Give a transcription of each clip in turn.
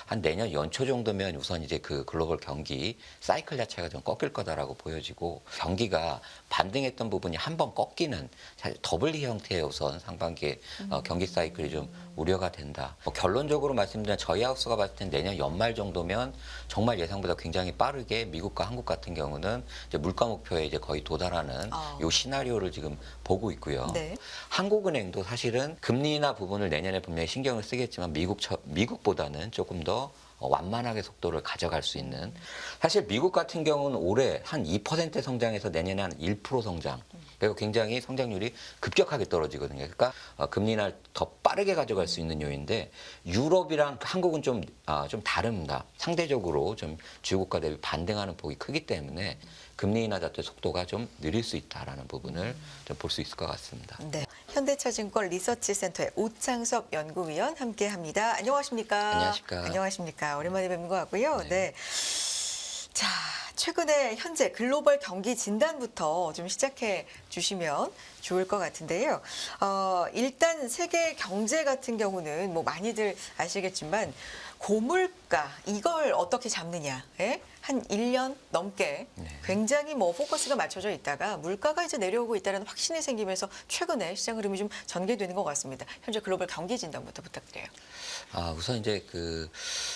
한 내년 연초 정도면 우선 이제 그 글로벌 경기 사이클 자체가 좀 꺾일 거다라고 보여지고 경기가 반등했던 부분이 한 번 꺾이는 사실 더블리 형태의 우선 상반기에 경기 사이클이 좀 우려가 된다. 결론적으로 말씀드리면 저희 하우스가 봤을 때 내년 연말 정도면 정말 예상보다 굉장히 빠르게 미국과 한국 같은 경우는 이제 물가 목표에 이제 거의 도달하는 요 시나리오를 지금 보고 있고요. 네. 한국은행도 사실은 금리 인하 부분을 내년에 분명히 신경을 쓰겠지만 미국보다는 조금 더 완만하게 속도를 가져갈 수 있는 사실 미국 같은 경우는 올해 한 2% 성장해서 내년에 한 1% 성장 그리고 굉장히 성장률이 급격하게 떨어지거든요. 그러니까 금리 인하를 더 빠르게 가져갈 수 있는 요인인데 유럽이랑 한국은 좀 다릅니다. 상대적으로 좀 주요국가 대비 반등하는 폭이 크기 때문에 금리 인하 자체 속도가 좀 느릴 수 있다라는 부분을 좀 볼 수 있을 것 같습니다. 네. 현대차증권 리서치센터의 오창섭 연구위원 함께합니다. 안녕하십니까? 안녕하십니까? 안녕하십니까? 오랜만에 뵙는 것 같고요. 네. 네. 자, 최근에 현재 글로벌 경기 진단부터 좀 시작해 주시면 좋을 것 같은데요. 일단 세계 경제 같은 경우는 뭐 많이들 아시겠지만 고물가 이걸 어떻게 잡느냐. 예? 한 1년 넘게 굉장히 뭐 포커스가 맞춰져 있다가 물가가 이제 내려오고 있다는 확신이 생기면서 최근에 시장 흐름이 좀 전개되는 것 같습니다. 현재 글로벌 경기 진단부터 부탁드려요. 우선 이제 그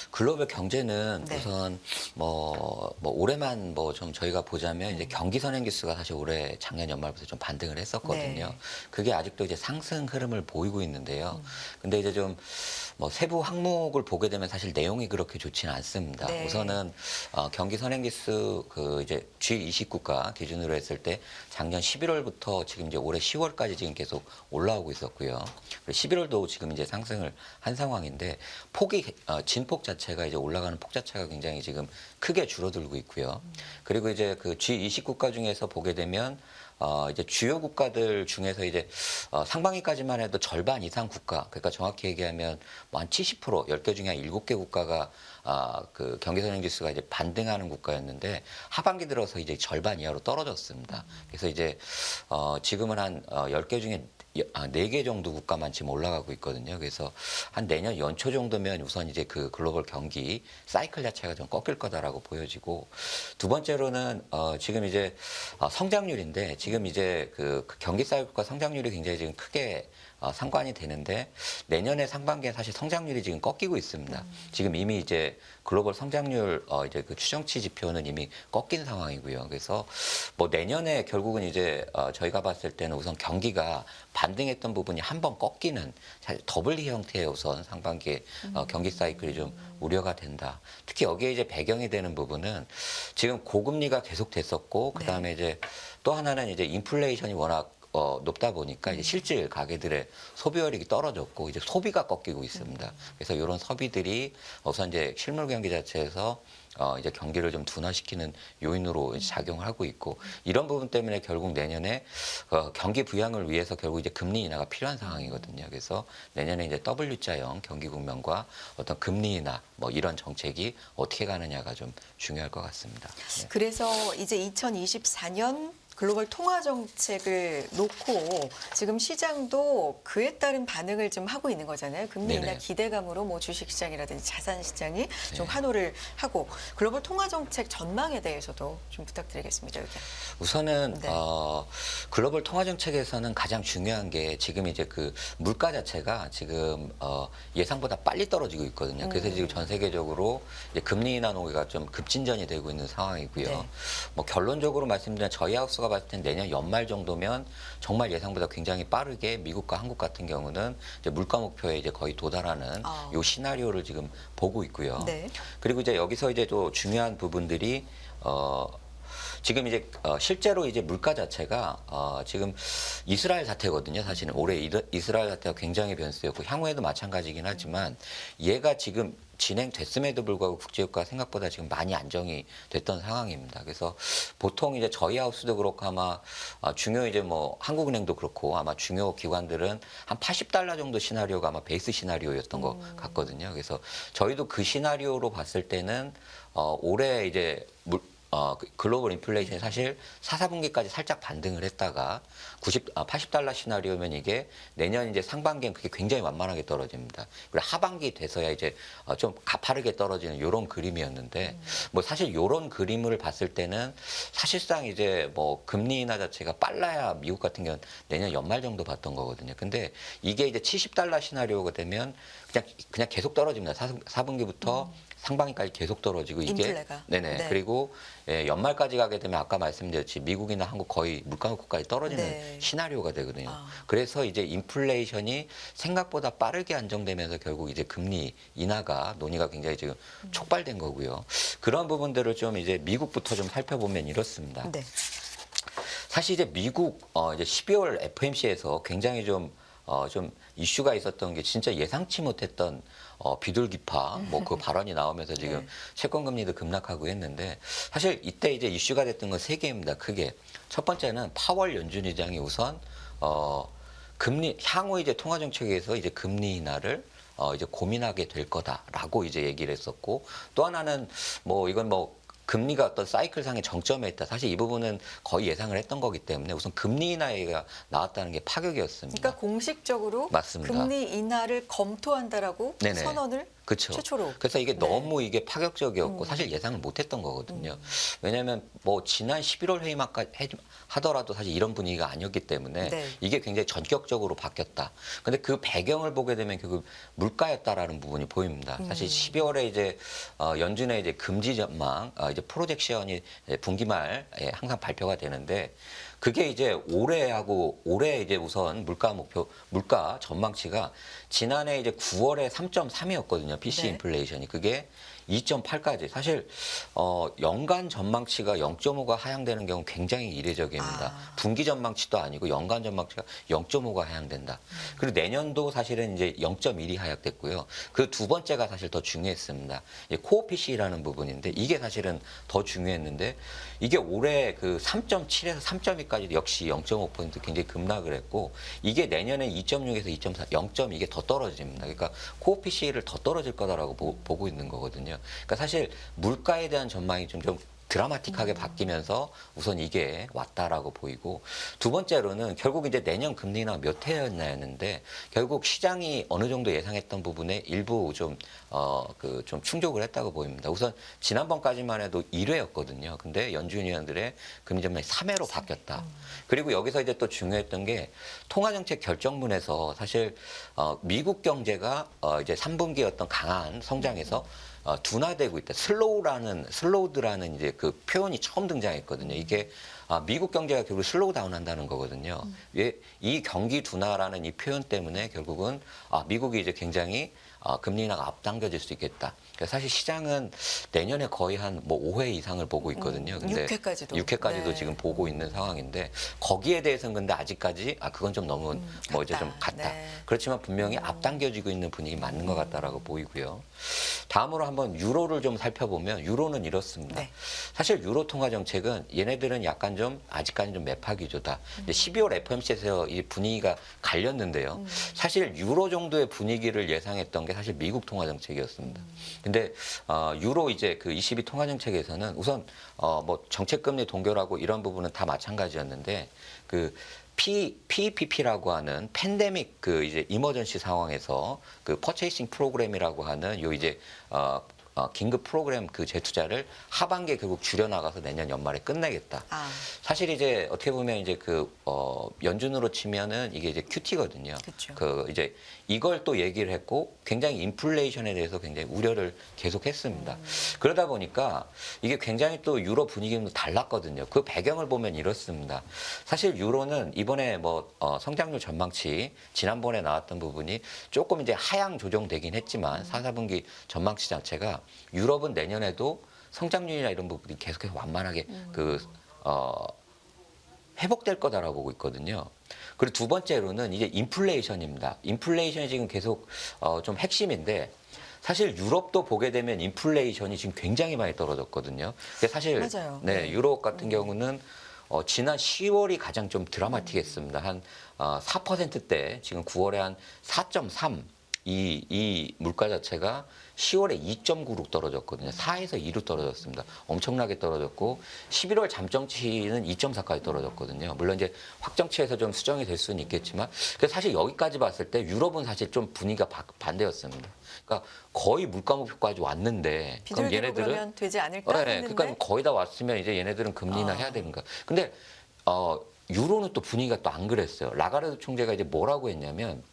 글로벌 경제는 네. 우선 뭐 올해만 뭐 좀 저희가 보자면 이제 경기 선행 지수가 사실 올해 작년 연말부터 좀 반등을 했었거든요. 네. 그게 아직도 이제 상승 흐름을 보이고 있는데요. 근데 이제 좀 뭐 세부 항목을 보게 되면 사실 내용이 그렇게 좋지는 않습니다. 네. 우선은 경기 선행 지수 그 이제 G20국가 기준으로 했을 때 작년 11월부터 지금 이제 올해 10월까지 지금 계속 올라오고 있었고요. 11월도 지금 이제 상승을 한 상황인데 폭이 진폭 자체가 이제 올라가는 폭 자체가 굉장히 지금 크게 줄어들고 있고요. 그리고 이제 그 G20국가 중에서 보게 되면 이제 주요 국가들 중에서 이제 상반기까지만 해도 절반 이상 국가, 그러니까 정확히 얘기하면 뭐 한 70%, 10개 중에 한 7개 국가가 그 경기 선행 지수가 이제 반등하는 국가였는데 하반기 들어서 이제 절반 이하로 떨어졌습니다. 그래서 이제 지금은 한 10개 중에 4개 정도 국가만 지금 올라가고 있거든요. 그래서 한 내년 연초 정도면 우선 이제 그 글로벌 경기 사이클 자체가 좀 꺾일 거다라고 보여지고 두 번째로는 지금 이제 성장률인데 지금 이제 그 경기 사이클과 성장률이 굉장히 지금 크게 상관이 되는데 내년에 상반기에 사실 성장률이 지금 꺾이고 있습니다. 지금 이미 이제 글로벌 성장률 이제 그 추정치 지표는 이미 꺾인 상황이고요. 그래서 뭐 내년에 결국은 이제 저희가 봤을 때는 우선 경기가 반등했던 부분이 한 번 꺾이는 사실 더블리 형태의 우선 상반기에 경기 사이클이 좀 우려가 된다. 특히 여기에 이제 배경이 되는 부분은 지금 고금리가 계속 됐었고 그다음에 이제 또 하나는 이제 인플레이션이 워낙 높다 보니까 이제 실질 가게들의 소비혈이 떨어졌고 이제 소비가 꺾이고 있습니다. 그래서 이런 소비들이 우선 이제 실물 경기 자체에서 이제 경기를 좀 둔화시키는 요인으로 이제 작용을 하고 있고 이런 부분 때문에 결국 내년에 경기 부양을 위해서 결국 이제 금리 인하가 필요한 상황이거든요. 그래서 내년에 이제 W자형 경기 국면과 어떤 금리 인하 뭐 이런 정책이 어떻게 가느냐가 좀 중요할 것 같습니다. 네. 그래서 이제 2024년 글로벌 통화 정책을 놓고 지금 시장도 그에 따른 반응을 좀 하고 있는 거잖아요. 금리 인하 네네. 기대감으로 뭐 주식 시장이라든지 자산 시장이 좀 네. 환호를 하고 글로벌 통화 정책 전망에 대해서도 좀 부탁드리겠습니다. 여기. 우선은 네. 글로벌 통화 정책에서는 가장 중요한 게 지금 이제 그 물가 자체가 지금 예상보다 빨리 떨어지고 있거든요. 그래서 지금 전 세계적으로 이제 금리 인하 논의가 좀 급진전이 되고 있는 상황이고요. 네. 뭐 결론적으로 말씀드리면 저희 하우스가 봤을 때 내년 연말 정도면 정말 예상보다 굉장히 빠르게 미국과 한국 같은 경우는 이제 물가 목표에 이제 거의 도달하는 요 시나리오를 지금 보고 있고요. 네. 그리고 이제 여기서 이제 또 중요한 부분들이 지금 이제 실제로 이제 물가 자체가 지금 이스라엘 사태거든요. 사실은 올해 이스라엘 사태가 굉장히 변수였고 향후에도 마찬가지긴 하지만 얘가 지금 진행됐음에도 불구하고 국제유가가 생각보다 지금 많이 안정이 됐던 상황입니다. 그래서 보통 이제 저희 하우스도 그렇고 아마 중요 이제 뭐 한국은행도 그렇고 아마 중요 기관들은 한 80달러 정도 시나리오가 아마 베이스 시나리오였던 것 같거든요. 그래서 저희도 그 시나리오로 봤을 때는 올해 이제 글로벌 인플레이션이 사실 4, 4분기까지 살짝 반등을 했다가 80달러 시나리오면 이게 내년 이제 상반기엔 그게 굉장히 만만하게 떨어집니다. 그리고 하반기 돼서야 이제 좀 가파르게 떨어지는 이런 그림이었는데 뭐 사실 이런 그림을 봤을 때는 사실상 이제 뭐 금리 인하 자체가 빨라야 미국 같은 경우는 내년 연말 정도 봤던 거거든요. 근데 이게 이제 70달러 시나리오가 되면 그냥 계속 떨어집니다. 4분기부터 상반기까지 계속 떨어지고 이게 인플레가. 네네. 네. 그리고 연말까지 가게 되면 아까 말씀드렸지 미국이나 한국 거의 물가 높고까지 떨어지는 네. 시나리오가 되거든요. 아. 그래서 이제 인플레이션이 생각보다 빠르게 안정되면서 결국 이제 금리 인하가 논의가 굉장히 지금 촉발된 거고요. 그런 부분들을 좀 이제 미국부터 좀 살펴보면 이렇습니다. 네. 사실 이제 미국 이제 12월 FOMC에서 굉장히 좀 이슈가 있었던 게 진짜 예상치 못했던 비둘기파 뭐 그 발언이 나오면서 지금 네. 채권 금리도 급락하고 했는데 사실 이때 이제 이슈가 됐던 건 세 개입니다. 크게 첫 번째는 파월 연준 의장이 우선 금리 향후 이제 통화 정책에서 이제 금리 인하를 이제 고민하게 될 거다라고 이제 얘기를 했었고 또 하나는 뭐 이건 뭐 금리가 어떤 사이클상의 정점에 있다. 사실 이 부분은 거의 예상을 했던 거기 때문에 우선 금리 인하가 나왔다는 게 파격이었습니다. 그러니까 공식적으로 맞습니다. 금리 인하를 검토한다라고 네네. 선언을 그렇죠. 최초로. 그래서 이게 네. 너무 이게 파격적이었고 사실 예상을 못했던 거거든요. 왜냐하면 뭐 지난 11월 회의만 하더라도 사실 이런 분위기가 아니었기 때문에 네. 이게 굉장히 전격적으로 바뀌었다. 근데 그 배경을 보게 되면 결국 물가였다라는 부분이 보입니다. 사실 12월에 이제 연준의 이제 금지 전망, 이제 프로젝션이 분기 말에 항상 발표가 되는데. 그게 이제 올해 이제 우선 물가 전망치가 지난해 이제 9월에 3.3이었거든요. PC 네. 인플레이션이. 그게 2.8까지. 사실 연간 전망치가 0.5가 하향되는 경우 굉장히 이례적입니다. 아. 분기 전망치도 아니고 연간 전망치가 0.5가 하향된다. 그리고 내년도 사실은 이제 0.1이 하향됐고요. 그 두 번째가 사실 더 중요했습니다. 코어 PC라는 부분인데 이게 사실은 더 중요했는데 이게 올해 그 3.7에서 3.2까지 역시 0.5% 굉장히 급락을 했고 이게 내년에 2.6에서 2.4, 0.2 이게 더 떨어집니다. 그러니까 코어 PC를 더 떨어질 거다라고 보고 있는 거거든요. 그러니까 사실 물가에 대한 전망이 좀 드라마틱하게 바뀌면서 우선 이게 왔다라고 보이고 두 번째로는 결국 이제 내년 금리 인하 몇 회였나였는데 결국 시장이 어느 정도 예상했던 부분에 일부 좀 충족을 했다고 보입니다. 우선 지난번까지만 해도 1회였거든요. 근데 연준 위원들의 금리 전망이 3회로 바뀌었다. 그리고 여기서 이제 또 중요했던 게 통화정책 결정문에서 사실 미국 경제가 이제 3분기 어떤 강한 성장에서 둔화되고 있다. 슬로우드라는 이제 그 표현이 처음 등장했거든요. 이게 미국 경제가 결국 슬로우 다운 한다는 거거든요. 이 경기 둔화라는 이 표현 때문에 결국은 미국이 이제 굉장히 금리 인하가 앞당겨질 수 있겠다. 그러니까 사실 시장은 내년에 거의 한 뭐 5회 이상을 보고 있거든요. 근데 6회까지도. 6회까지도 네. 지금 보고 있는 상황인데 거기에 대해서는 근데 아직까지 그건 좀 너무 뭐 이제 좀 같다. 네. 그렇지만 분명히 앞당겨지고 있는 분위기 맞는 것 같다라고 보이고요. 다음으로 한번 유로를 좀 살펴보면 유로는 이렇습니다. 네. 사실 유로 통화 정책은 얘네들은 약간 좀 아직까지 좀 매파 기조다. 이제 12월 FOMC에서 이 분위기가 갈렸는데요. 사실 유로 정도의 분위기를 예상했던 게 사실 미국 통화 정책이었습니다. 근데 유로 이제 그 ECB 통화 정책에서는 우선 뭐 정책 금리 동결하고 이런 부분은 다 마찬가지였는데 그 PEPP라고 하는 팬데믹 그 이제 이머전시 상황에서 그 퍼체이싱 프로그램이라고 하는 요 이제 긴급 프로그램 그 재투자를 하반기에 결국 줄여나가서 내년 연말에 끝내겠다. 사실 이제 어떻게 보면 이제 그 연준으로 치면은 이게 이제 QT거든요. 그쵸. 그 이제 이걸 또 얘기를 했고 굉장히 인플레이션에 대해서 굉장히 우려를 계속했습니다. 그러다 보니까 이게 굉장히 또 유로 분위기는 달랐거든요. 그 배경을 보면 이렇습니다. 사실 유로는 이번에 뭐 성장률 전망치 지난번에 나왔던 부분이 조금 이제 하향 조정되긴 했지만 4, 4분기 전망치 자체가 유럽은 내년에도 성장률이나 이런 부분이 계속해서 완만하게 회복될 거다라고 보고 있거든요. 그리고 두 번째로는 이제 인플레이션입니다. 인플레이션이 지금 계속 좀 핵심인데 사실 유럽도 보게 되면 인플레이션이 지금 굉장히 많이 떨어졌거든요. 근데 사실 맞아요. 네, 유럽 같은 경우는 지난 10월이 가장 좀 드라마틱했습니다. 한 4%대 지금 9월에 한 4.3 이 물가 자체가 10월에 2.9로 떨어졌거든요. 4에서 2로 떨어졌습니다. 엄청나게 떨어졌고 11월 잠정치는 2.4까지 떨어졌거든요. 물론 이제 확정치에서 좀 수정이 될 수는 있겠지만 사실 여기까지 봤을 때 유럽은 사실 좀 분위기가 반대였습니다. 그러니까 거의 물가 목표까지 왔는데 그럼 비둘기로 얘네들은 그러면 되지 않을까 네, 했는데 그러니까 거의 다 왔으면 이제 얘네들은 금리 인하 해야 되는 거야. 근데 유로는 또 분위기가 또 안 그랬어요. 라가르드 총재가 이제 뭐라고 했냐면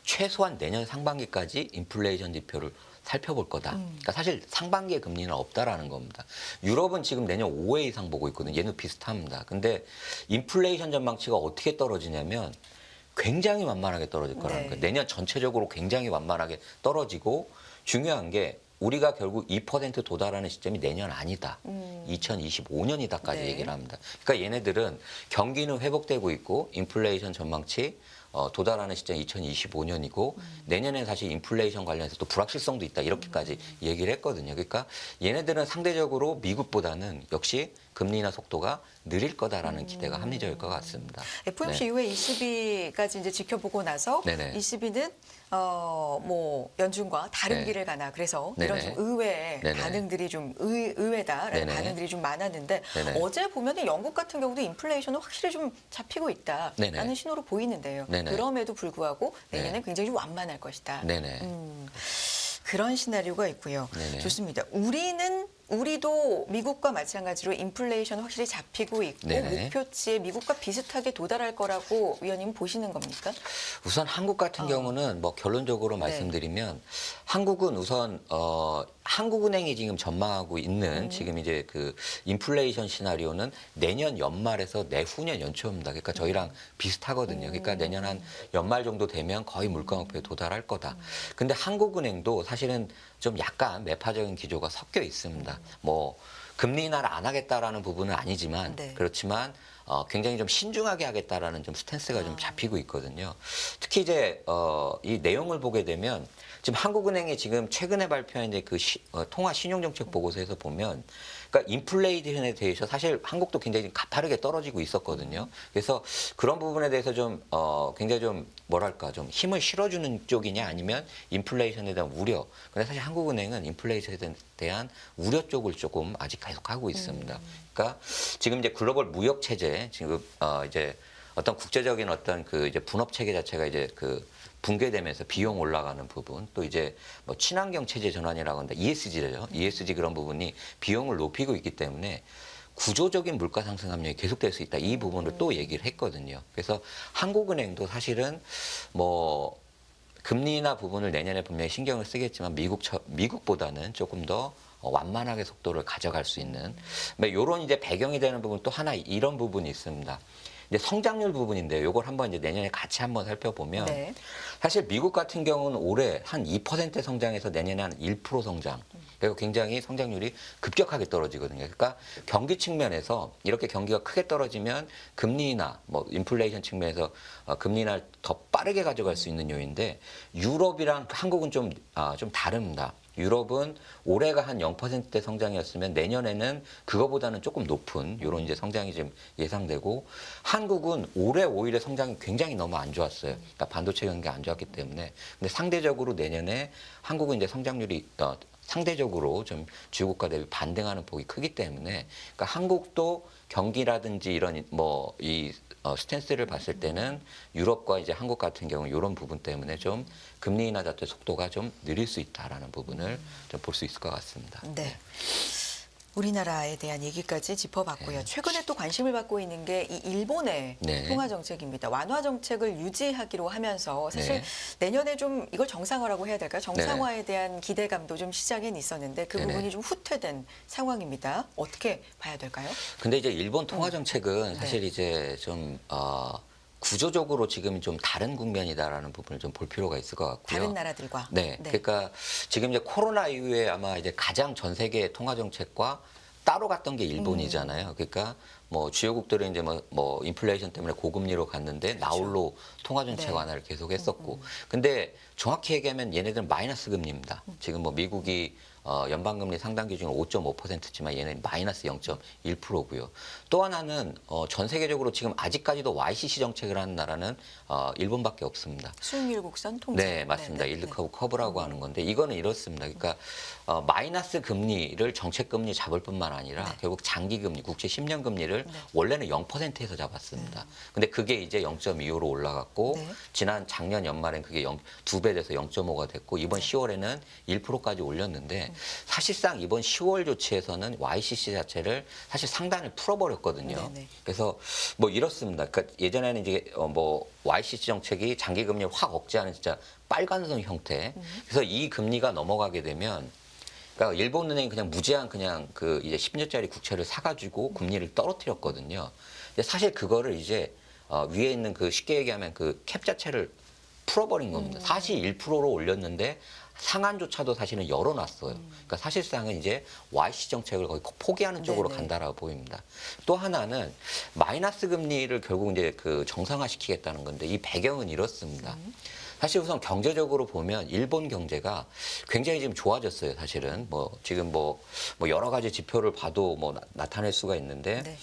최소한 내년 상반기까지 인플레이션 지표를 살펴볼 거다. 그러니까 사실 상반기에 금리는 없다라는 겁니다. 유럽은 지금 내년 5회 이상 보고 있거든요. 얘는 비슷합니다. 근데 인플레이션 전망치가 어떻게 떨어지냐면 굉장히 만만하게 떨어질 거라는 네. 거예요. 내년 전체적으로 굉장히 만만하게 떨어지고 중요한 게 우리가 결국 2% 도달하는 시점이 내년 아니다. 2025년이다까지 네. 얘기를 합니다. 그러니까 얘네들은 경기는 회복되고 있고 인플레이션 전망치 도달하는 시점 2025년이고 내년엔 사실 인플레이션 관련해서 또 불확실성도 있다 이렇게까지 얘기를 했거든요. 그러니까 얘네들은 상대적으로 미국보다는 역시 금리 인하 속도가 느릴 거다라는 기대가 합리적일 것 같습니다. FOMC 네. 이후에 ECB까지 이제 지켜보고 나서 네네. ECB는 뭐 연준과 다른 네. 길을 가나 그래서 네네. 이런 좀 의외의 네네. 반응들이 좀 의외다라는 네네. 반응들이 좀 많았는데 네네. 어제 보면은 영국 같은 경우도 인플레이션은 확실히 좀 잡히고 있다라는 네네. 신호로 보이는데요. 네네. 그럼에도 불구하고 내년엔 네. 굉장히 좀 완만할 것이다. 네네. 그런 시나리오가 있고요. 네네. 좋습니다. 우리도 미국과 마찬가지로 인플레이션 확실히 잡히고 있고 네네. 목표치에 미국과 비슷하게 도달할 거라고 위원님 보시는 겁니까? 우선 한국 같은 경우는 뭐 결론적으로 말씀드리면 한국은 우선 한국은행이 지금 전망하고 있는 지금 이제 그 인플레이션 시나리오는 내년 연말에서 내후년 연초입니다. 그러니까 저희랑 비슷하거든요. 그러니까 내년 한 연말 정도 되면 거의 물가 목표에 도달할 거다. 근데 한국은행도 사실은 좀 약간 매파적인 기조가 섞여 있습니다. 뭐 금리 인하를 안 하겠다라는 부분은 아니지만 네. 그렇지만 굉장히 좀 신중하게 하겠다라는 좀 스탠스가 좀 잡히고 있거든요. 특히 이제 이 내용을 보게 되면 지금 한국은행이 지금 최근에 발표한 이제 그 통화 신용정책 보고서에서 보면 그러니까 인플레이션에 대해서 사실 한국도 굉장히 가파르게 떨어지고 있었거든요. 그래서 그런 부분에 대해서 좀 굉장히 좀 뭐랄까 좀 힘을 실어주는 쪽이냐 아니면 인플레이션에 대한 우려. 근데 사실 한국은행은 인플레이션에 대한 우려 쪽을 조금 아직 계속 하고 있습니다. 그러니까 지금 이제 글로벌 무역 체제 지금 이제 어떤 국제적인 어떤 그 이제 분업 체계 자체가 이제 그 붕괴되면서 비용 올라가는 부분 또 이제 뭐 친환경 체제 전환이라고 한다 ESG죠. ESG 그런 부분이 비용을 높이고 있기 때문에 구조적인 물가 상승 압력이 계속될 수 있다. 이 부분을 또 얘기를 했거든요. 그래서 한국은행도 뭐 금리 인하 부분을 내년에 분명히 신경을 쓰겠지만 미국보다는 조금 더 완만하게 속도를 가져갈 수 있는 이런 이제 배경이 되는 부분 또 하나 이런 부분이 있습니다. 이제 성장률 부분인데요. 이걸 한번 이제 내년에 같이 한번 살펴보면 네. 사실 미국 같은 경우는 올해 한 2% 성장해서 내년에 한 1% 성장. 그리고 굉장히 성장률이 급격하게 떨어지거든요. 그러니까 경기 측면에서 이렇게 경기가 크게 떨어지면 금리 인하, 뭐 인플레이션 측면에서 금리 인하를 더 빠르게 가져갈 수 있는 요인인데 유럽이랑 한국은 좀 다릅니다. 유럽은 올해가 한 0%대 성장이었으면 내년에는 그거보다는 조금 높은 이런 이제 성장이 좀 예상되고 한국은 올해 오히려 성장이 굉장히 너무 안 좋았어요. 그러니까 반도체 경기가 안 좋았기 때문에. 근데 상대적으로 내년에 한국은 이제 성장률이 상대적으로 좀 주국가 대비 반등하는 폭이 크기 때문에 그러니까 한국도 경기라든지 이런 뭐 이 스탠스를 봤을 때는 유럽과 이제 한국 같은 경우 이런 부분 때문에 좀 금리 인하 자체 속도가 좀 느릴 수 있다라는 부분을 좀 볼 수 있을 것 같습니다. 네. 우리나라에 대한 얘기까지 짚어봤고요. 네. 최근에 또 관심을 받고 있는 게 이 일본의 네. 통화 정책입니다. 완화 정책을 유지하기로 하면서 사실 네. 내년에 좀 이걸 정상화라고 해야 될까요? 정상화에 대한 기대감도 좀 시장엔 있었는데 그 네네. 부분이 좀 후퇴된 상황입니다. 어떻게 봐야 될까요? 근데 이제 일본 통화 정책은 네. 사실 이제 좀 구조적으로 지금 좀 다른 국면이다라는 부분을 좀 볼 필요가 있을 것 같고요. 다른 나라들과. 네. 그러니까 지금 이제 코로나 이후에 아마 이제 가장 전 세계 통화 정책과 따로 갔던 게 일본이잖아요. 그러니까 뭐 주요국들은 이제 뭐 인플레이션 때문에 고금리로 갔는데 나홀로 통화 정책 네. 완화를 계속했었고, 근데 정확히 얘기하면 얘네들은 마이너스 금리입니다. 지금 뭐 미국이 연방금리 상당 기준으로 5.5%지만 얘는 마이너스 0.1%고요. 또 하나는 전 세계적으로 지금 아직까지도 YCC 정책을 하는 나라는 일본밖에 없습니다. 수익률 곡선 통제. 네, 맞습니다. 네, 네, 일드 네. 커브 커브라고 하는 건데 이거는 이렇습니다. 그러니까 마이너스 금리를 정책 금리 잡을 뿐만 아니라 네. 결국 장기 금리, 국채 10년 금리를 네. 원래는 0%에서 잡았습니다. 근데 그게 이제 0.25로 올라갔고 네. 작년 연말엔 그게 2배 돼서 0.5가 됐고 이번 10월에는 1%까지 올렸는데 사실상 이번 10월 조치에서는 YCC 자체를 사실 상단을 풀어버렸거든요. 네, 네. 그래서 뭐 이렇습니다. 그러니까 예전에는 이제 뭐 YCC 정책이 장기 금리를 확 억제하는 진짜 빨간선 형태. 그래서 이 금리가 넘어가게 되면 그러니까 일본 은행이 그냥 무제한 그냥 그 이제 10년짜리 국채를 사가지고 금리를 떨어뜨렸거든요. 근데 사실 그거를 이제 위에 있는 그 쉽게 얘기하면 그 캡 자체를 풀어버린 겁니다. 사실 1%로 올렸는데 상한조차도 사실은 열어놨어요. 그러니까 사실상은 이제 YC 정책을 거의 포기하는 쪽으로 네네. 간다라고 보입니다. 또 하나는 마이너스 금리를 결국 이제 그 정상화시키겠다는 건데 이 배경은 이렇습니다. 사실 우선 경제적으로 보면 일본 경제가 굉장히 지금 좋아졌어요. 사실은 뭐 지금 뭐 여러 가지 지표를 봐도 뭐 나타낼 수가 있는데. 네.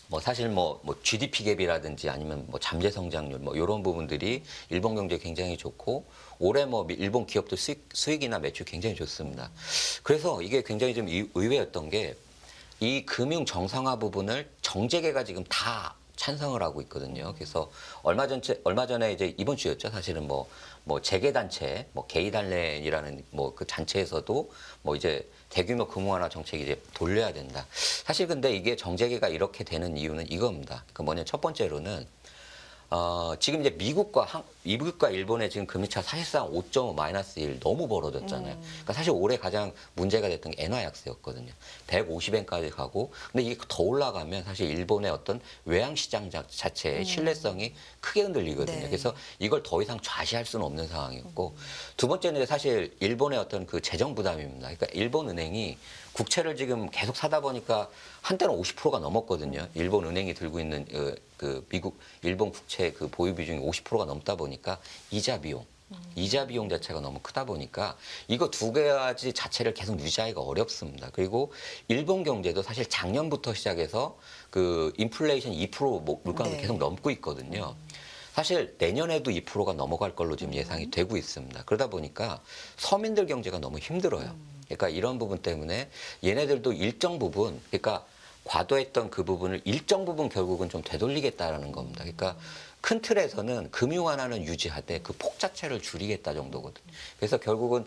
뭐 사실 뭐 GDP 갭이라든지 아니면 뭐 잠재 성장률 뭐 이런 부분들이 일본 경제 굉장히 좋고 올해 뭐 일본 기업들 수익이나 매출 굉장히 좋습니다. 그래서 이게 굉장히 좀 의외였던 게 이 금융 정상화 부분을 정재계가 지금 다 찬성을 하고 있거든요. 그래서 얼마 전에 이제 이번 주였죠. 사실은 뭐 재계단체, 뭐 게이달렌이라는 뭐 그 단체에서도 뭐 이제 대규모 금융 완화 정책이 이제 돌려야 된다. 사실 근데 이게 정재계가 이렇게 되는 이유는 이겁니다. 그 뭐냐 첫 번째로는 지금 이제 미국과 일본의 지금 금리차 사실상 5.5 마이너스 1 너무 벌어졌잖아요. 그러니까 사실 올해 가장 문제가 됐던 게 엔화 약세였거든요. 150엔까지 가고 근데 이게 더 올라가면 사실 일본의 어떤 외환 시장 자체의 신뢰성이 크게 흔들리거든요. 네. 그래서 이걸 더 이상 좌시할 수는 없는 상황이었고 두 번째는 사실 일본의 어떤 그 재정 부담입니다. 그러니까 일본 은행이 국채를 지금 계속 사다 보니까 한때는 50%가 넘었거든요. 일본 은행이 들고 있는 그 일본 국채 그 보유 비중이 50%가 넘다 보니까 이자 비용 자체가 너무 크다 보니까 이거 두 가지 자체를 계속 유지하기가 어렵습니다. 그리고 일본 경제도 사실 작년부터 시작해서 그 인플레이션 2% 물가가 네. 계속 넘고 있거든요. 사실 내년에도 2%가 넘어갈 걸로 지금 예상이 되고 있습니다. 그러다 보니까 서민들 경제가 너무 힘들어요. 그러니까 이런 부분 때문에 얘네들도 일정 부분, 그러니까 과도했던 그 부분을 일정 부분 결국은 좀 되돌리겠다라는 겁니다. 그러니까 큰 틀에서는 금융 완화는 유지하되 그 폭 자체를 줄이겠다 정도거든요. 그래서 결국은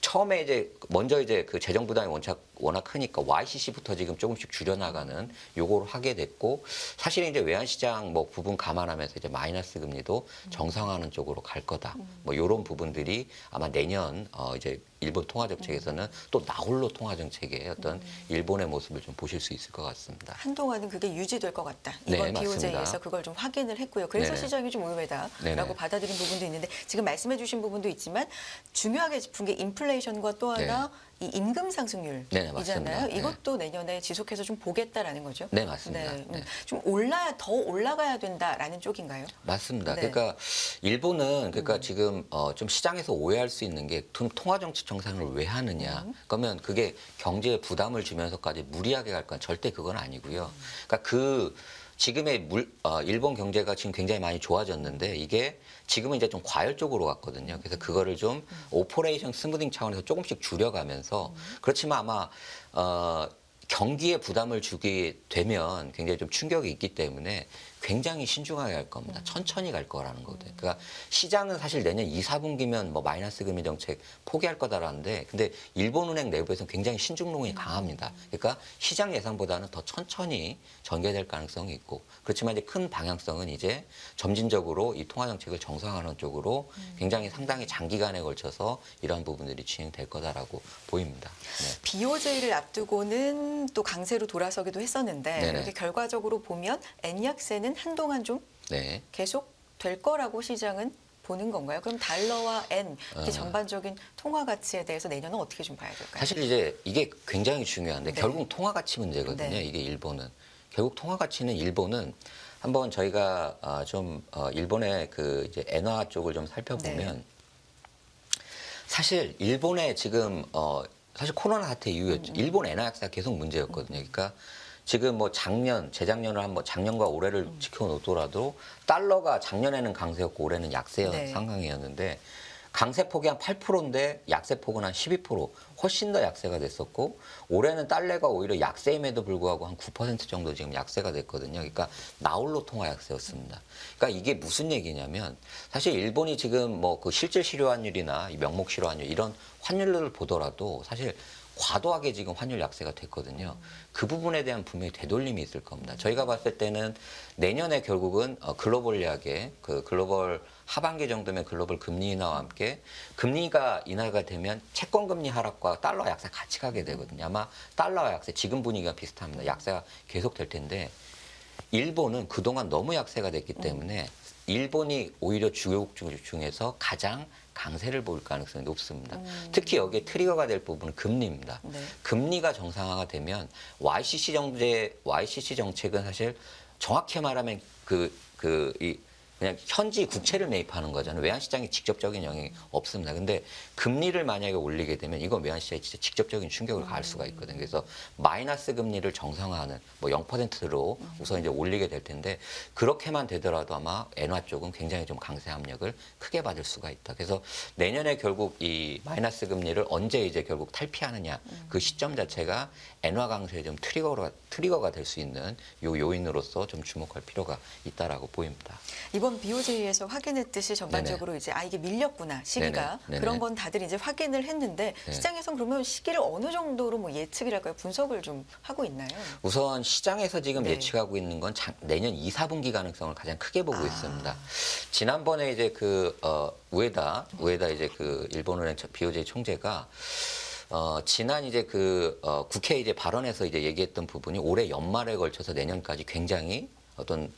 처음에 이제 먼저 이제 그 재정 부담이 워낙 크니까 YCC부터 지금 조금씩 줄여나가는 요거를 하게 됐고 사실 이제 외환시장 뭐 부분 감안하면서 이제 마이너스 금리도 정상화하는 쪽으로 갈 거다. 뭐 요런 부분들이 아마 내년 이제 일본 통화 정책에서는 또 나홀로 통화 정책의 어떤 일본의 모습을 좀 보실 수 있을 것 같습니다. 한동안은 그게 유지될 것 같다. 네, 이번 맞습니다. BOJ에서 그걸 좀 확인을 했고요. 그래서 네네. 시장이 좀 의외다라고 네네. 받아들인 부분도 있는데 지금 말씀해 주신 부분도 있지만 중요하게 짚은 게 인플레이션과 또 하나 이 임금 상승률이잖아요. 네네, 맞습니다. 네. 이것도 내년에 지속해서 좀 보겠다라는 거죠. 네, 맞습니다. 네. 좀 더 올라가야 된다라는 쪽인가요? 맞습니다. 네. 그러니까 일본은 그러니까 지금 좀 시장에서 오해할 수 있는 게 통화 정책 정상을 왜 하느냐. 그러면 그게 경제에 부담을 주면서까지 무리하게 갈 건 절대 그건 아니고요. 그러니까 지금의 일본 경제가 지금 굉장히 많이 좋아졌는데 이게 지금은 이제 좀 과열적으로 갔거든요. 그래서 그거를 좀 오퍼레이션 스무딩 차원에서 조금씩 줄여가면서 그렇지만 아마 경기에 부담을 주게 되면 굉장히 좀 충격이 있기 때문에 굉장히 신중하게 갈 겁니다. 천천히 갈 거라는 거거든요. 그러니까 시장은 사실 내년 2, 4분기면 뭐 마이너스 금리 정책 포기할 거다라는데 근데 일본은행 내부에서는 굉장히 신중론이 강합니다. 그러니까 시장 예상보다는 더 천천히 전개될 가능성이 있고 그렇지만 이제 큰 방향성은 이제 점진적으로 이 통화 정책을 정상화하는 쪽으로 굉장히 상당히 장기간에 걸쳐서 이러한 부분들이 진행될 거다라고 보입니다. 네. BOJ를 앞두고는 또 강세로 돌아서기도 했었는데 네네. 이렇게 결과적으로 보면 엔 약세는 한동안 좀 네. 계속 될 거라고 시장은 보는 건가요? 그럼 달러와 엔 이렇게 전반적인 통화 가치에 대해서 내년은 어떻게 좀 봐야 될까요? 사실 이제 이게 굉장히 중요한데 네. 결국 통화 가치 문제거든요. 네. 이게 일본은. 결국 통화 가치는 일본은 한번 저희가 일본의 그 이제 엔화 쪽을 좀 살펴보면 네. 사실 일본의 지금 사실 코로나 사태 이후였죠. 일본 엔화 약세가 계속 문제였거든요. 그러니까 지금 뭐 재작년을 한번 작년과 올해를 지켜놓더라도 달러가 작년에는 강세였고 올해는 약세 네. 상황이었는데 강세폭이 한 8%인데 약세폭은 한 12%, 훨씬 더 약세가 됐었고 올해는 달러가 오히려 약세임에도 불구하고 한 9% 정도 지금 약세가 됐거든요. 그러니까 나홀로 통화 약세였습니다. 그러니까 이게 무슨 얘기냐면 사실 일본이 지금 뭐 그 실질 실효 환율이나 이 명목 실효 환율 이런 환율을 보더라도 사실 과도하게 지금 환율 약세가 됐거든요. 그 부분에 대한 분명히 되돌림이 있을 겁니다. 저희가 봤을 때는 내년에 결국은 글로벌리하게 그 글로벌 하반기 정도면 글로벌 금리 인하와 함께 금리가 인하가 되면 채권 금리 하락과 달러 약세 같이 가게 되거든요. 아마 달러와 약세 지금 분위기가 비슷합니다. 약세가 계속 될 텐데 일본은 그동안 너무 약세가 됐기 때문에 일본이 오히려 주요국 중에서 가장 강세를 보일 가능성이 높습니다. 특히 여기에 트리거가 될 부분은 금리입니다. 네. 금리가 정상화가 되면 YCC 정책은 사실 정확히 말하면 그냥 현지 국채를 매입하는 거잖아요. 외환시장에 직접적인 영향이 없습니다. 근데 금리를 만약에 올리게 되면 이건 외환시장에 진짜 직접적인 충격을 가할 수가 있거든요. 그래서 마이너스 금리를 정상화하는 뭐 0%로 우선 이제 올리게 될 텐데 그렇게만 되더라도 아마 엔화 쪽은 굉장히 좀 강세 압력을 크게 받을 수가 있다. 그래서 내년에 결국 이 마이너스 금리를 언제 이제 결국 탈피하느냐 그 시점 자체가 엔화 강세의 좀 트리거가 될 수 있는 요 요인으로서 좀 주목할 필요가 있다라고 보입니다. 이번 BOJ에서 확인했듯이 전반적으로 이제 이게 밀렸구나 시기가 네네. 그런 건 다들 이제 확인을 했는데 네. 시장에선 그러면 시기를 어느 정도로 뭐 예측이랄까요 분석을 좀 하고 있나요? 우선 시장에서 지금 네. 예측하고 있는 건 내년 2, 4분기 가능성을 가장 크게 보고 있습니다. 지난번에 이제 우에다 이제 그 일본은행 BOJ 총재가 지난 이제 국회 이제 발언에서 이제 얘기했던 부분이 올해 연말에 걸쳐서 내년까지 굉장히 어떤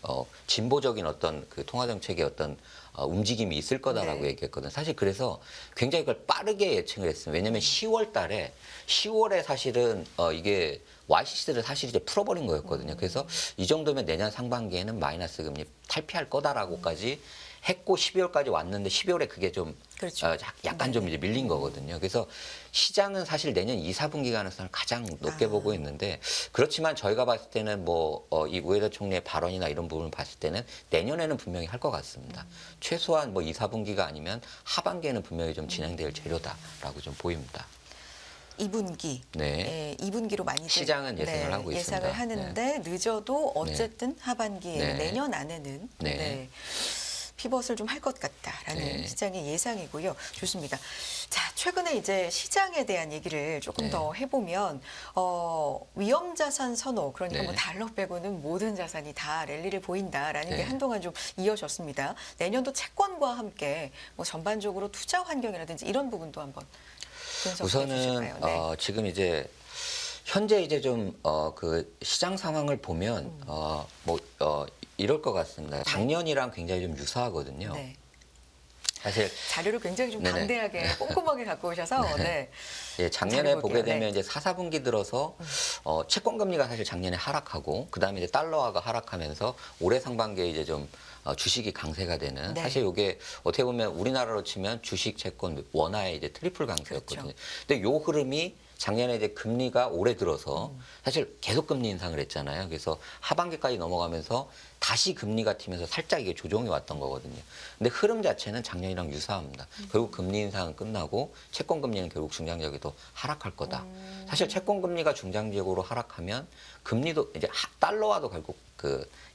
진보적인 어떤 그 통화 정책의 어떤 움직임이 있을 거다라고 네. 얘기했거든요. 사실 그래서 굉장히 그걸 빠르게 예측을 했습니다. 왜냐하면 10월에 사실은 이게 YCC를 사실 이제 풀어버린 거였거든요. 그래서 이 정도면 내년 상반기에는 마이너스 금리 탈피할 거다라고까지 했고 12월까지 왔는데 12월에 그게 좀 그렇죠. 약간 좀 이제 밀린 거거든요. 그래서 시장은 사실 내년 2, 4분기 가능성을 가장 높게 보고 있는데 그렇지만 저희가 봤을 때는 이 우에다 총리의 발언이나 이런 부분을 봤을 때는 내년에는 분명히 할 것 같습니다. 최소한 2, 4분기가 아니면 하반기에는 분명히 좀 진행될 재료다라고 좀 보입니다. 2분기. 네. 2분기로 많이 시장은 예상을 하고 있습니다. 예상을 하는데 늦어도 어쨌든 하반기에 네. 내년 안에는 네. 피벗을 좀 할 것 같다라는 네. 시장의 예상이고요. 좋습니다. 자, 최근에 이제 시장에 대한 얘기를 조금 네. 더 해보면 위험 자산 선호 그러니까 네. 뭐 달러 빼고는 모든 자산이 다 랠리를 보인다라는 게 네. 한동안 좀 이어졌습니다. 내년도 채권과 함께 뭐 전반적으로 투자 환경이라든지 이런 부분도 한번 분석해 우선은 주실까요? 네. 지금 이제 현재 이제 좀 그 시장 상황을 보면 이럴 것 같습니다. 작년이랑 굉장히 좀 유사하거든요. 네. 사실 자료를 굉장히 좀 네네. 방대하게 꼼꼼하게 갖고 오셔서 네. 예, 작년에 잘해볼게요. 보게 되면 네. 이제 4, 4분기 들어서 채권 금리가 사실 작년에 하락하고 그다음에 이제 달러화가 하락하면서 올해 상반기에 이제 좀 주식이 강세가 되는 네. 사실 이게 어떻게 보면 우리나라로 치면 주식 채권 원화의 이제 트리플 강세였거든요. 그렇죠. 근데 요 흐름이 작년에 이제 금리가 올해 들어서 사실 계속 금리 인상을 했잖아요. 그래서 하반기까지 넘어가면서 다시 금리가 튀면서 살짝 이게 조정이 왔던 거거든요. 근데 흐름 자체는 작년이랑 유사합니다. 결국 금리 인상은 끝나고 채권 금리는 결국 중장기적으로 하락할 거다. 사실 채권 금리가 중장기적으로 하락하면 금리도 이제 달러화도 결국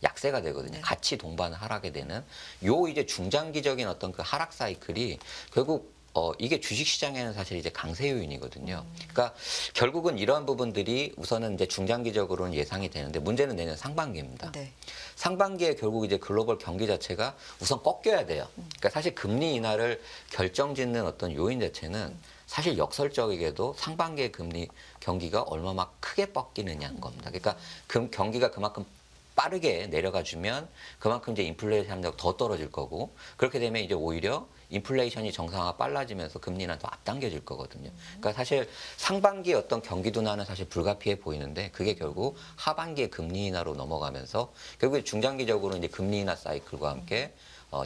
약세가 되거든요. 네. 같이 동반 하락이 되는 요 이제 중장기적인 어떤 그 하락 사이클이 결국 이게 주식시장에는 사실 이제 강세 요인이거든요. 그러니까 결국은 이러한 부분들이 우선은 이제 중장기적으로는 예상이 되는데 문제는 내년 상반기입니다. 네. 상반기에 결국 이제 글로벌 경기 자체가 우선 꺾여야 돼요. 그러니까 사실 금리 인하를 결정짓는 어떤 요인 자체는 사실 역설적이게도 상반기의 금리 경기가 얼마나 크게 꺾이느냐는 겁니다. 그러니까 경기가 그만큼 빠르게 내려가 주면 그만큼 이제 인플레이션 함量더 떨어질 거고 그렇게 되면 이제 오히려 인플레이션이 정상화가 빨라지면서 금리 인하 더 앞당겨질 거거든요. 그러니까 사실 상반기에 어떤 경기 둔화는 사실 불가피해 보이는데 그게 결국 하반기에 금리 인하로 넘어가면서 결국에 중장기적으로 이제 금리 인하 사이클과 함께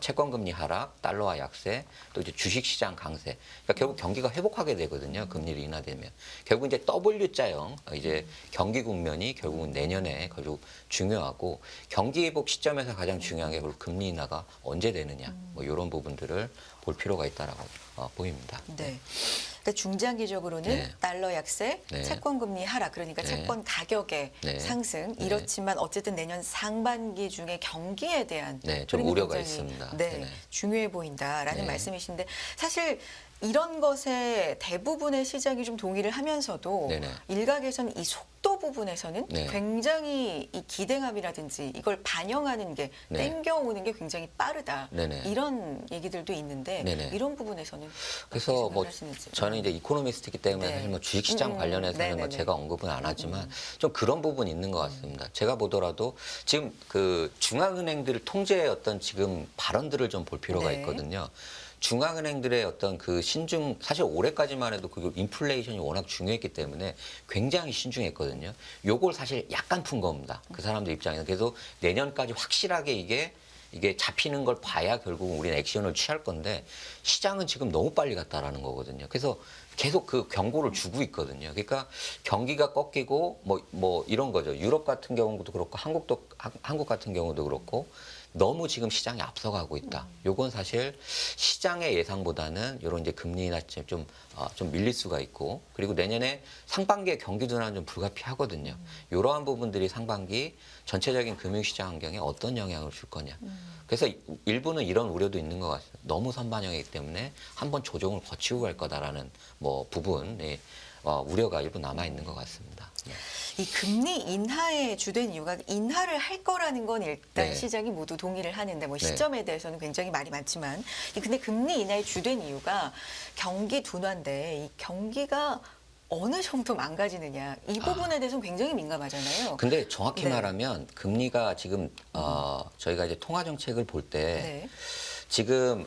채권 금리 하락, 달러화 약세, 또 이제 주식 시장 강세. 그러니까 결국 경기가 회복하게 되거든요. 금리를 인하되면. 결국 이제 W자형 이제 경기 국면이 결국은 내년에 결국 중요하고 경기 회복 시점에서 가장 중요한 게 결국 금리 인하가 언제 되느냐. 뭐 이런 부분들을 볼 필요가 있다라고 보입니다. 네. 그러니까 중장기적으로는 네. 달러 약세, 네. 채권 금리 하락, 그러니까 네. 채권 가격의 네. 상승. 네. 이렇지만 어쨌든 내년 상반기 중에 경기에 대한 네, 좀 흐름이 우려가 굉장히, 있습니다. 네, 네네. 중요해 보인다라는 네. 말씀이신데 사실 이런 것에 대부분의 시장이 좀 동의를 하면서도 네네. 일각에서는 이 속도 부분에서는 네. 굉장히 이 기대감이라든지 이걸 반영하는 게 네. 땡겨오는 게 굉장히 빠르다. 네네. 이런 얘기들도 있는데 네네. 이런 부분에서는 그래서 어떻게 뭐 생각하시는지. 저는 이제 이코노미스트이기 때문에 네. 사실 뭐 주식시장 관련해서는 뭐 네네네. 제가 언급은 안 하지만 좀 그런 부분이 있는 것 같습니다. 제가 보더라도 지금 그 중앙은행들 통제의 어떤 지금 발언들을 좀 볼 필요가 네. 있거든요. 중앙은행들의 어떤 그 신중 사실 올해까지만 해도 그 인플레이션이 워낙 중요했기 때문에 굉장히 신중했거든요. 요걸 사실 약간 푼 겁니다. 그 사람들 입장에서 그래서 내년까지 확실하게 이게 잡히는 걸 봐야 결국 우리는 액션을 취할 건데 시장은 지금 너무 빨리 갔다라는 거거든요. 그래서 계속 그 경고를 주고 있거든요. 그러니까 경기가 꺾이고 뭐 이런 거죠. 유럽 같은 경우도 그렇고 한국 같은 경우도 그렇고 너무 지금 시장이 앞서가고 있다. 요건 사실 시장의 예상보다는 이런 이제 금리 인하 좀 밀릴 수가 있고 그리고 내년에 상반기에 경기 둔화는 좀 불가피하거든요. 이러한 부분들이 상반기 전체적인 금융시장 환경에 어떤 영향을 줄 거냐. 그래서 일부는 이런 우려도 있는 것 같습니다. 너무 선반영이기 때문에 한번 조정을 거치고 갈 거다라는 뭐 부분 우려가 일부 남아 있는 것 같습니다. 네. 이 금리 인하의 주된 이유가 인하를 할 거라는 건 일단 네. 시장이 모두 동의를 하는데 뭐 네. 시점에 대해서는 굉장히 말이 많지만 근데 금리 인하의 주된 이유가 경기 둔화인데 이 경기가 어느 정도 망가지느냐 이 부분에 대해서는 굉장히 민감하잖아요. 근데 정확히 네. 말하면 금리가 지금 저희가 이제 통화 정책을 볼 때 네. 지금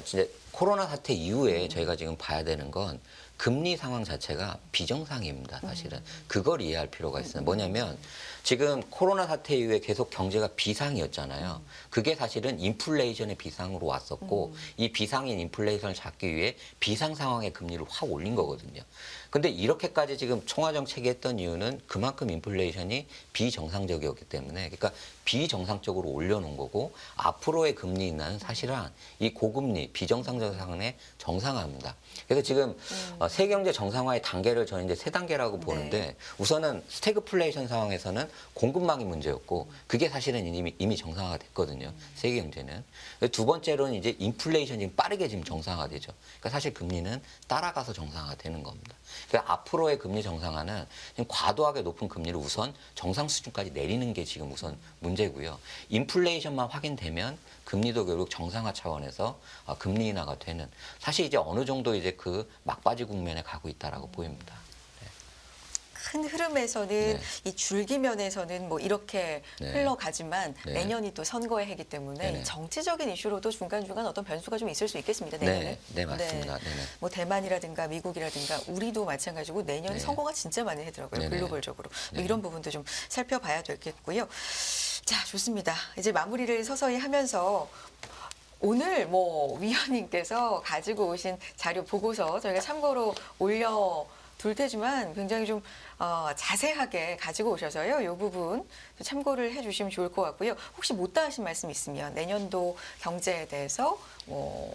진짜 코로나 사태 이후에 저희가 지금 봐야 되는 건 금리 상황 자체가 비정상입니다. 사실은 그걸 이해할 필요가 있어요. 뭐냐면 지금 코로나 사태 이후에 계속 경제가 비상이었잖아요. 그게 사실은 인플레이션의 비상으로 왔었고 이 비상인 인플레이션을 잡기 위해 비상 상황의 금리를 확 올린 거거든요. 근데 이렇게까지 지금 통화 정책이 했던 이유는 그만큼 인플레이션이 비정상적이었기 때문에 그러니까 비정상적으로 올려놓은 거고 앞으로의 금리 인하는 사실은 이 고금리 비정상적 상황의 정상화입니다. 그래서 지금 세계 경제 정상화의 단계를 저는 이제 세 단계라고 보는데 우선은 스태그플레이션 상황에서는 공급망이 문제였고 그게 사실은 이미 정상화가 됐거든요. 세계 경제는. 두 번째로는 이제 인플레이션이 지금 빠르게 지금 정상화가 되죠. 그러니까 사실 금리는 따라가서 정상화가 되는 겁니다. 그러니까 앞으로의 금리 정상화는 지금 과도하게 높은 금리를 우선 정상 수준까지 내리는 게 지금 우선 문제고요. 인플레이션만 확인되면 금리도 결국 정상화 차원에서 금리 인하가 되는 사실 이제 어느 정도 이제 그 막바지 국면에 가고 있다라고 보입니다. 큰 흐름에서는 네. 이 줄기면에서는 뭐 이렇게 네. 흘러가지만 네. 내년이 또 선거의 해이기 때문에 네네. 정치적인 이슈로도 중간중간 어떤 변수가 좀 있을 수 있겠습니다. 내년에. 네, 맞습니다. 네네. 뭐 대만이라든가 미국이라든가 우리도 마찬가지고 내년에 네. 선거가 진짜 많이 하더라고요. 네네. 글로벌적으로. 뭐 네. 이런 부분도 좀 살펴봐야 되겠고요. 자, 좋습니다. 이제 마무리를 서서히 하면서 오늘 뭐 위원님께서 가지고 오신 자료 보고서 저희가 참고로 올려둘 테지만 굉장히 좀 자세하게 가지고 오셔서요. 이 부분 참고를 해주시면 좋을 것 같고요. 혹시 못다 하신 말씀 있으면 내년도 경제에 대해서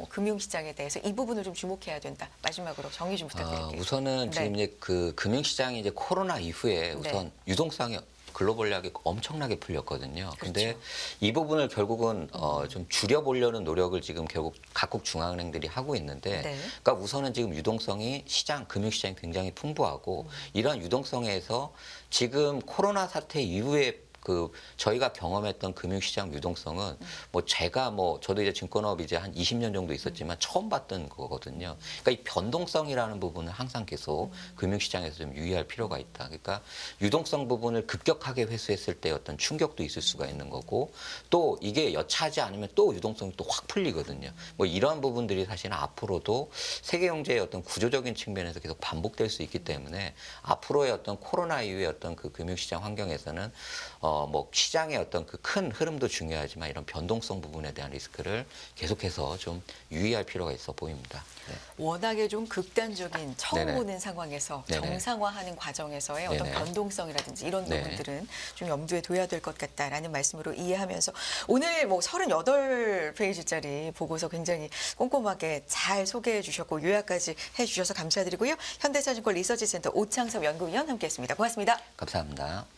금융시장에 대해서 이 부분을 좀 주목해야 된다. 마지막으로 정의 좀 부탁드릴게요. 우선은 지금 네. 이제 그 금융시장이 이제 코로나 이후에 우선 유동성이 글로벌하게 엄청나게 풀렸거든요. 근데 그렇죠. 이 부분을 결국은 좀 줄여보려는 노력을 지금 결국 각국 중앙은행들이 하고 있는데, 네. 그러니까 우선은 지금 유동성이 금융시장이 굉장히 풍부하고 이러한 유동성에서 지금 코로나 사태 이후에 그 저희가 경험했던 금융시장 유동성은 뭐 제가 뭐 저도 이제 증권업 이제 한 20년 정도 있었지만 처음 봤던 거거든요. 그러니까 이 변동성이라는 부분은 항상 계속 금융시장에서 좀 유의할 필요가 있다. 그러니까 유동성 부분을 급격하게 회수했을 때 어떤 충격도 있을 수가 있는 거고 또 이게 여차하지 않으면 또 유동성이 또 확 풀리거든요. 뭐 이런 부분들이 사실은 앞으로도 세계 경제의 어떤 구조적인 측면에서 계속 반복될 수 있기 때문에 앞으로의 어떤 코로나 이후의 어떤 그 금융시장 환경에서는 뭐 시장의 어떤 그 큰 흐름도 중요하지만 이런 변동성 부분에 대한 리스크를 계속해서 좀 유의할 필요가 있어 보입니다. 네. 워낙에 좀 극단적인 처음 네네. 보는 상황에서 네네. 정상화하는 과정에서의 어떤 네네. 변동성이라든지 이런 네. 부분들은 좀 염두에 둬야 될 것 같다라는 말씀으로 이해하면서 오늘 뭐 38페이지짜리 보고서 굉장히 꼼꼼하게 잘 소개해 주셨고 요약까지 해 주셔서 감사드리고요. 현대차증권 리서치센터 오창섭 연구위원 함께했습니다. 고맙습니다. 감사합니다.